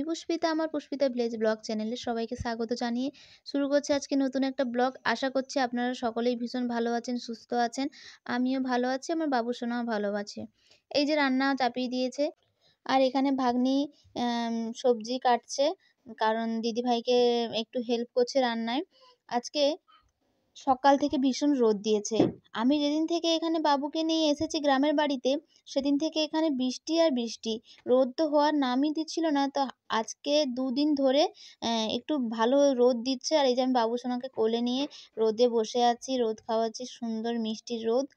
আমি পুষ্পিতা, আমার Pushpita village blog চ্যানেলে সবাইকে স্বাগত জানিয়ে শুরু করছি আজকে নতুন একটা ব্লগ। আশা করছি আপনারা সকলেই ভীষণ ভালো আছেন, সুস্থ আছেন। আমিও ভালো আছি, আমার বাবু সোনাও ভালো আছে। এই যে রান্না চাপিয়ে দিয়েছে, আর এখানে ভাগ্নি সবজি কাটছে, কারণ দিদিভাইকে একটু হেল্প করছে রান্নায়। আজকে সকাল থেকে ভীষণ রোদ দিয়েছে। আমি যেদিন থেকে এখানে বাবুকে নিয়ে এসেছি গ্রামের বাড়িতে, সেদিন থেকে এখানে বৃষ্টি আর বৃষ্টি। রোদ তো হওয়ার নামই দিচ্ছিল না। তো আজকে ২ দিন ধরে একটু ভালো রোদ দিচ্ছে। আর এই যে আমি বাবু সোনাকে কোলে নিয়ে রোদে বসে আছি, রোদ খাওয়াচ্ছি, সুন্দর মিষ্টি রোদ।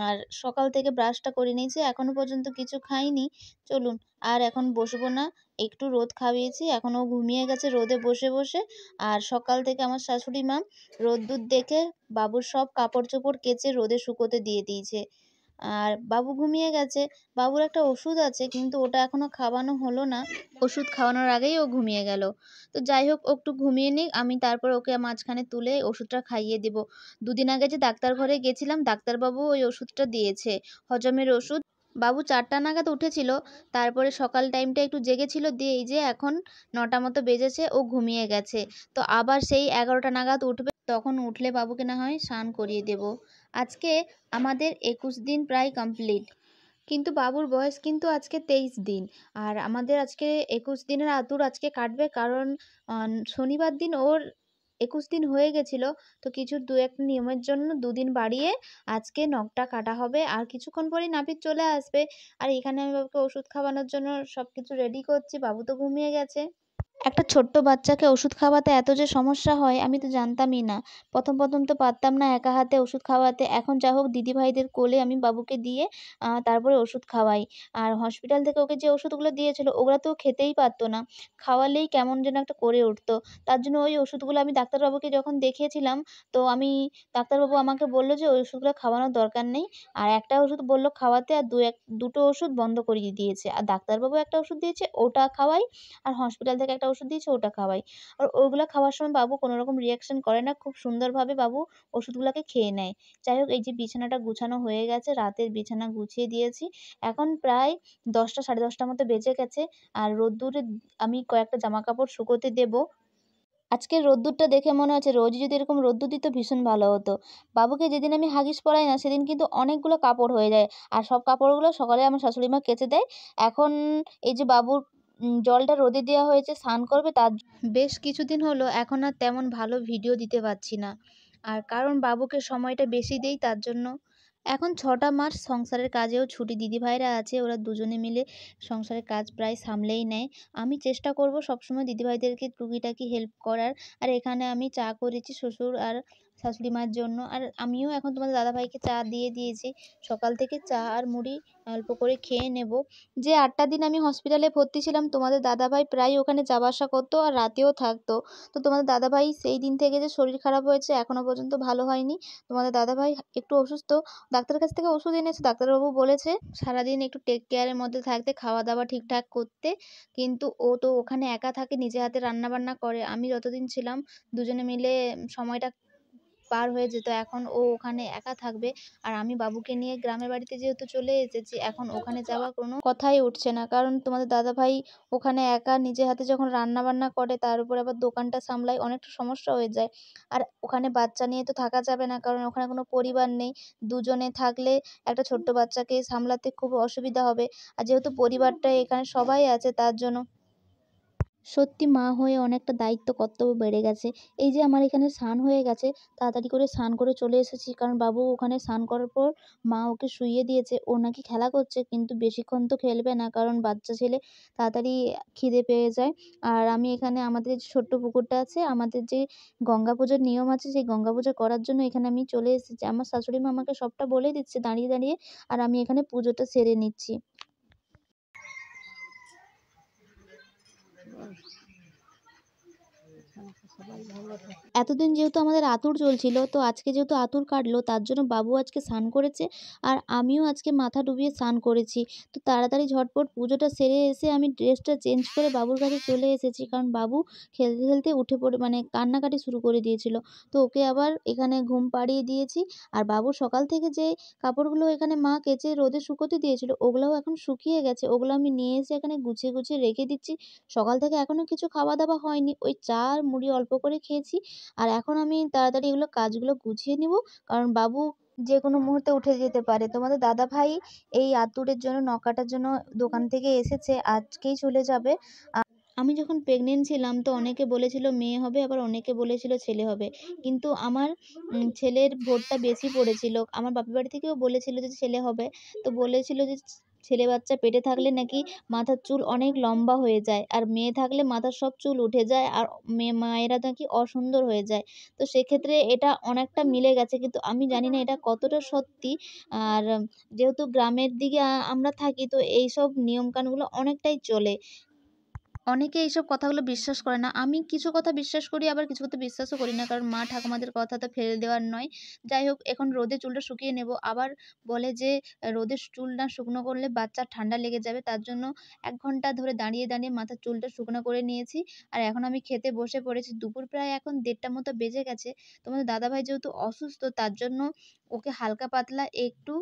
আর সকাল থেকে ব্রাশটা করে নিয়েছি, এখনো পর্যন্ত কিছু খাইনি। চলুন, আর এখন বসবো না। একটু রোদ খাইয়েছি, এখন ও ঘুমিয়ে গেছে রোদে বসে বসে। আর সকাল থেকে আমার শাশুড়ি মা রোদ্দুর দেখে বাবুর সব কাপড়-চোপড় কেচে রোদে শুকোতে দিয়ে দিয়েছে। আর বাবু ঘুমিয়ে গেছে। বাবুর একটা ওষুধ আছে, কিন্তু ওটা এখনো খাওয়ানো হলো না। ওষুধ খাওয়ানোর আগেই ও ঘুমিয়ে গেল। তো যাই হোক, ও একটু ঘুমিয়ে নিক, আমি তারপর ওকে মাঝখানে তুলে ওষুধটা খাইয়ে দেব। ২ দিন আগে যে ডাক্তার ঘরে গেছিলাম, ডাক্তারবাবু ওই ওষুধটা দিয়েছে, হজমের ওষুধ। বাবু ৪টা নাগাদ উঠেছিল, তারপরে সকাল টাইমটা একটু জেগেছিল, দিয়ে এই যে এখন ৯টা মতো বেজেছে, ও ঘুমিয়ে গেছে। তো আবার সেই ১১টা নাগাদ উঠবে, তখন উঠলে বাবুকে না হয় স্নান করিয়ে দেব। আজকে আমাদের ২১ দিন প্রায় কমপ্লিট, কিন্তু বাবুর বয়স কিন্তু আজকে ২৩ দিন। আর আমাদের আজকে ২১ দিনের আতুর আজকে কাটবে, কারণ শনিবার দিন ওর ২১ দিন হয়ে গেছিল। তো কিছু ২-১ নিয়মের জন্য ২ দিন বাড়িয়ে আজকে নখটা কাটা হবে। আর কিছুক্ষণ পরেই নাপিত চলে আসবে। আর এখানে আমি বাবুকে ওষুধ খাওয়ানোর জন্য সব কিছু রেডি করছি। বাবু তো ঘুমিয়ে গেছে। একটা ছোট্ট বাচ্চাকে ওষুধ খাওয়াতে এত যে সমস্যা হয় আমি তো জানতামই না। প্রথম তো পারতাম না একা হাতে ওষুধ খাওয়াতে। এখন যা হোক দিদিভাইদের কোলে আমি বাবুকে দিয়ে তারপরে ওষুধ খাওয়াই। আর হসপিটাল থেকে ওকে যে ওষুধগুলো দিয়েছিল ওগুলা তো ও খেতেই পারত না। খাওয়ালেই কেমন যেন একটা করে উঠত। তার জন্য ওই ওষুধগুলো আমি ডাক্তারবাবুকে যখন দেখিয়েছিলাম, তো ডাক্তারবাবু আমাকে বলল যে ওই ওষুধগুলো খাওয়ানোর দরকার নেই। আর একটা ওষুধ বলল খাওয়াতে, আর দুটো ওষুধ বন্ধ করিয়ে দিয়েছে। আর ডাক্তারবাবু একটা ওষুধ দিয়েছে, ওটা খাওয়াই। আর হসপিটাল থেকে একটা ওষুধ দিয়েছে, ওটা খাওয়াই। আর ওগুলা খাওয়ার সময় বাবু কোনোরকম রিঅ্যাকশন করে না। খুব সুন্দরভাবে বাবু ওষুধগুলাকে খেয়ে নেয়। যাই হোক, এই যে বিছানাটা গুছানো হয়ে গেছে, রাতের বিছানা গুছিয়ে দিয়েছি। এখন প্রায় ১০টা ১০:৩০ মতো বেজে গেছে। আর রোদ্দুরে আমি কয়েকটা জামাকাপড় শুকোতে দেব। আজকের রোদ্দুরটা দেখে মনে হচ্ছে রোজই যদি এরকম রোদ্দুর দিত ভীষণ ভালো হতো। বাবুকে যেদিন আমি হাগিস পরাই না, সেদিন কিন্তু অনেকগুলো কাপড় হয়ে যায়। আর সব কাপড়গুলো সকালে আমার শাশুড়ি মা কেচে দেয়। এখন এই যে বাবুর জলটা রোদে দেওয়া হয়েছে, স্নান করবে, তার বেশ কিছুদিন হলো এখন আর তেমন ভালো ভিডিও দিতে পারছি না। আর কারণ বাবুকে সময়টা বেশি দেই, তার জন্য। এখন ৬টা মাস সংসারের কাজেও ছুটি। দিদিভাইরা আছে, ওরা দুজনে মিলে সংসারের কাজ প্রায় সামলেই নেয়। আমি চেষ্টা করব সবসময় দিদিভাইদেরকে টুকিটাকি হেল্প করার। আর এখানে আমি চা করেছি শ্বশুর আর শাশুড়ি মার জন্য। আর আমিও এখন তোমাদের দাদাভাইকে চা দিয়ে দিয়েছি। সকাল থেকে চা আর মুড়ি অল্প করে খেয়ে নেব। যে ৮টা দিন আমি হসপিটালে ভর্তি ছিলাম, তোমাদের দাদাভাই প্রায় ওখানে যাওয়া আসা করতো আর রাতেও থাকতো। তো তোমাদের দাদাভাই সেই দিন থেকে যে শরীর খারাপ হয়েছে এখনো পর্যন্ত ভালো হয়নি। তোমাদের দাদাভাই একটু অসুস্থ। ডাক্তারের কাছ থেকে ওষুধ এনেছে। ডাক্তারবাবু বলেছে সারাদিন একটু টেক কেয়ারের মধ্যে থাকতে, খাওয়া-দাওয়া ঠিকঠাক করতে। কিন্তু ও তো ওখানে একা থাকে, নিজে হাতে রান্নাবান্না করে। আমি যতদিন ছিলাম দুজনে মিলে সময়টা পার হয়ে যেত। এখন ও ওখানে একা থাকবে। আর আমি বাবুকে নিয়ে গ্রামের বাড়িতে যেহেতু চলে এসেছি, এখন ওখানে যাওয়ার কোনো কথাই উঠছে না। কারণ তোমাদের দাদাভাই ওখানে একা নিজে হাতে যখন রান্নাবান্না করে, তার উপর আবার দোকানটা সামলায়, অনেকটা সমস্যা হয়ে যায়। আর ওখানে বাচ্চা নিয়ে তো থাকা যাবে না, কারণ ওখানে কোনো পরিবার নেই। দুজনে থাকলে একটা ছোট্ট বাচ্চাকে সামলাতে খুব অসুবিধা হবে। আর যেহেতু পরিবারটা এখানে সবাই আছে, তার জন্য সত্যি মা হয়ে অনেকটা দায়িত্ব কর্তব্য বেড়ে গেছে। এই যে আমার এখানে স্নান হয়ে গেছে, তাড়াতাড়ি করে স্নান করে চলে এসেছি, কারণ বাবু ওখানে স্নান করার পর মা ওকে শুইয়ে দিয়েছে। ও নাকি খেলা করছে, কিন্তু বেশিক্ষণ তো খেলবে না, কারণ বাচ্চা ছেলে তাড়াতাড়ি খিদে পেয়ে যায়। আর আমি এখানে আমাদের যে ছোট্ট পুকুরটা আছে, আমাদের যে গঙ্গা পুজোর নিয়ম আছে, সেই গঙ্গা পুজো করার জন্য এখানে আমি চলে এসেছি। আমার শাশুড়ি মা আমাকে সবটা বলে দিচ্ছে দাঁড়িয়ে দাঁড়িয়ে, আর আমি এখানে পুজোটা সেরে নিচ্ছি। এতদিন যেহেতু আমাদের আঁতুড় চলছিল, তো আজকে যেহেতু আঁতুড় কাটলো তার জন্য বাবু আজকে স্নান করেছে আর আমিও আজকে মাথা ডুবিয়ে স্নান করেছি। তো তাড়াতাড়ি ঝটপট পুজোটা সেরে এসে আমি ড্রেসটা চেঞ্জ করে বাবুর কাছে চলে এসেছি। কারণ বাবু খেলতে, খেলতে উঠে পড়ে মানে কান্নাকাটি শুরু করে দিয়েছিল। তো ওকে আবার এখানে ঘুম পাড়িয়ে দিয়েছি। আর বাবুর সকাল থেকে যে কাপড়গুলো এখানে মা কেচে রোদে শুকোতে দিয়েছিল ওগুলোও এখন শুকিয়ে গেছে। ওগুলো আমি নিয়ে এসে এখানে গুছিয়ে, গুছিয়ে রেখে দিচ্ছি। সকাল থেকে এখনো কিছু খাওয়া-দাওয়া হয়নি। ওই চা আর মুড়ি অল্প করে খেয়েছি। আর এখন আমি তাড়াতাড়ি এগুলো কাজগুলো গুছিয়ে নিব। কারণ বাবু যেকোনো মুহূর্তে উঠে যেতে পারে। তোমাদের দাদাভাই এই আঁতুড়ের জন্য নখ কাটার জন্য দোকান থেকে এসেছে। আজকেই চলে যাবে। আমি যখন প্রেগনেন্ট ছিলাম তো অনেকে বলেছিল মেয়ে হবে, আবার অনেকে বলেছিল ছেলে হবে। কিন্তু আমার ছেলের ভোটটা বেশি পড়েছিল। আমার বাপের বাড়ি থেকেও বলেছিল যে ছেলে হবে। তো বলেছিল যে ছেলে বাচ্চা পেটে থাকলে নাকি মাথার চুল অনেক লম্বা হয়ে যায়। আর মেয়ে থাকলে মাথার সব চুল উঠে যায় আর মায়েরা নাকি অসুন্দর হয়ে যায়। তো সেক্ষেত্রে এটা অনেকটা মিলে গেছে। কিন্তু আমি জানি না এটা কতটা সত্যি। আর যেহেতু গ্রামের দিকে আমরা থাকি তো এইসব নিয়মকানুনগুলো অনেকটাই চলে। অনেকে এইসব কথাগুলো বিশ্বাস করে না। আমি কিছু কথা বিশ্বাস করি আবার কিছু কথা বিশ্বাসও করি না। কারণ মা ঠাকুমাদের কথা তো ফেলে দেওয়ার নয়। যাই হোক এখন রোদে চুলটা শুকিয়ে নেব। আবার বলে যে রোদে চুল না শুকনো করলে বাচ্চার ঠান্ডা লেগে যাবে। তার জন্য ১ ঘন্টা ধরে দাঁড়িয়ে, দাঁড়িয়ে মাথার চুলটা শুকনো করে নিয়েছি। আর এখন আমি খেতে বসে পড়েছি। দুপুর প্রায় এখন ১:৩০ মতো বেজে গেছে। তোমাদের দাদাভাই যেহেতু অসুস্থ তার জন্য ওকে হালকা পাতলা একটু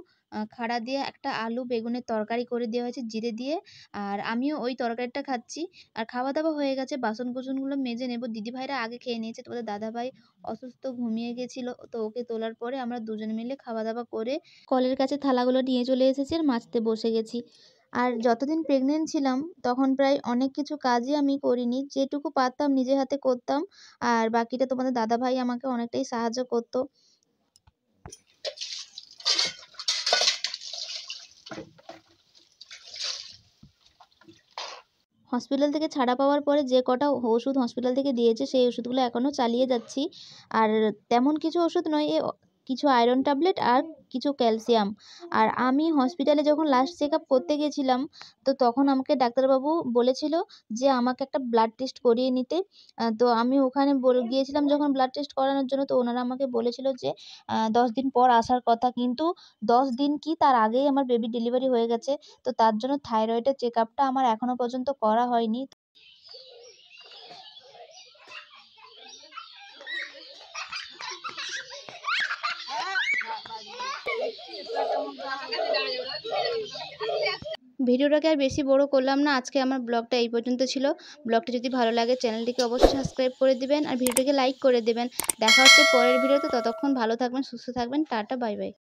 খাড়া দিয়ে একটা আলু বেগুনের তরকারি করে দেওয়া হয়েছে জিরে দিয়ে। আর আমিও ওই তরকারিটা খাচ্ছি। আর খাওয়া-দাওয়া হয়ে গেছে। বাসন-কোসনগুলো মেজে নেব। দিদিভাইরা আগে খেয়ে নিয়েছে। তোমাদের দাদাভাই অসুস্থ ঘুমিয়ে গেছিল। তো ওকে তোলার পরে আমরা দুজনে মিলে খাওয়া-দাওয়া করে কলের কাছে থালাগুলো নিয়ে চলে এসেছি আর মাজতে বসে গেছি। আর যতদিন প্রেগনেন্ট ছিলাম তখন প্রায় অনেক কিছু কাজই আমি করিনি। যেটুকু পারতাম নিজের হাতে করতাম। আর বাকিটা তোমাদের দাদাভাই আমাকে অনেকটাই সাহায্য করত। হসপিটাল থেকে ছাড়া পাওয়ার পরে যে কটা ওষুধ হসপিটাল থেকে দিয়েছে সেই ওষুধগুলো এখনও চালিয়ে যাচ্ছি। আর তেমন কিছু ওষুধ নয়, কিছু আয়রন ট্যাবলেট আর কিছু ক্যালসিয়াম। আর আমি হসপিটালে যখন লাস্ট চেকআপ করতে গেছিলাম তো তখন আমাকে ডাক্তারবাবু বলেছিল যে আমাকে একটা ব্লাড টেস্ট করিয়ে নিতে। তো আমি ওখানে গিয়েছিলাম যখন ব্লাড টেস্ট করানোর জন্য তো ওনারা আমাকে বলেছিল যে ১০ দিন পর আসার কথা। কিন্তু ১০ দিন কি তার আগেই আমার বেবির ডেলিভারি হয়ে গেছে। তো তার জন্য থাইরয়েডের চেকআপটা আমার এখনো পর্যন্ত করা হয়নি। ভিডিওটাকে আর বেশি বড় করলাম না। আজকে আমার ব্লগটা এই পর্যন্ত ছিল। ব্লগটা যদি ভালো লাগে চ্যানেলটিকে অবশ্যই সাবস্ক্রাইব করে দিবেন আর ভিডিওটিকে লাইক করে দেবেন। দেখা হচ্ছে পরের ভিডিওতে। ততক্ষণ ভালো থাকবেন, সুস্থ থাকবেন। Tata, bye bye.